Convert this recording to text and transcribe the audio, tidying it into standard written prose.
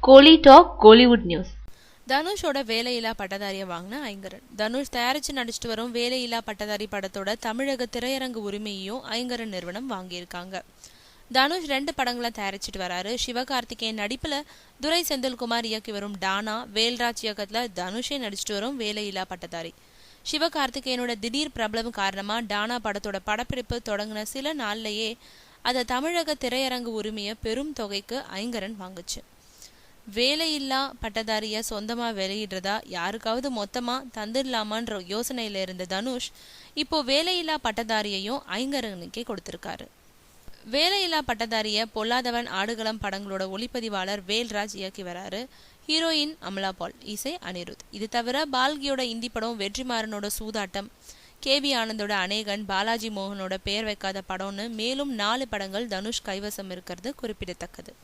கோலி talk Kollywood news. தனுஷோட வேலையில்லா பட்டதாரியை வாங்கின ஐங்கரன். தனுஷ் தயாரிச்சு நடிச்சிட்டு வரும் வேலையில்லா பட்டதாரி படத்தோட தமிழக திரையரங்கு உரிமையையும் ஐங்கரன் நிறுவனம் வாங்கியிருக்காங்க. தனுஷ் 2 படங்களை தயாரிச்சுட்டு வராரு. சிவகார்த்திகேயன் நடிப்புல துரை செந்தில்குமார் இயக்கி வரும் டானா, வேல்ராஜ் இயக்கத்துல தனுஷே நடிச்சிட்டு வரும் வேலையில்லா பட்டதாரி. சிவகார்த்திகேயனோட திடீர் பிரபலம் காரணமா டானா படத்தோட படப்பிடிப்பு தொடங்கின சில நாள்லயே அதை தமிழக திரையரங்கு உரிமையை பெரும் தொகைக்கு ஐங்கரன் வாங்குச்சு. வேலையில்லா பட்டதாரிய சொந்தமா வெளியிடுறதா யாருக்காவது மொத்தமா தந்துடலாமான்ற யோசனையில இருந்த தனுஷ் இப்போ வேலையில்லா பட்டதாரியையும் ஐங்கரனுக்கே கொடுத்திருக்காரு. வேலையில்லா பட்டதாரிய பொல்லாதவன், ஆடுகளம் படங்களோட ஒளிப்பதிவாளர் வேல்ராஜ் இயக்கி வராரு. ஹீரோயின் அமலா பால், இசை அனிருத். இது தவிர பால்கியோட இந்தி படம், வெற்றிமாறனோட சூதாட்டம், கேவி ஆனந்தோட அநேகன், பாலாஜி மோகனோட பெயர் வைக்காத படம்னு மேலும் 4 படங்கள் தனுஷ் கைவசம் இருக்கிறது குறிப்பிடத்தக்கது.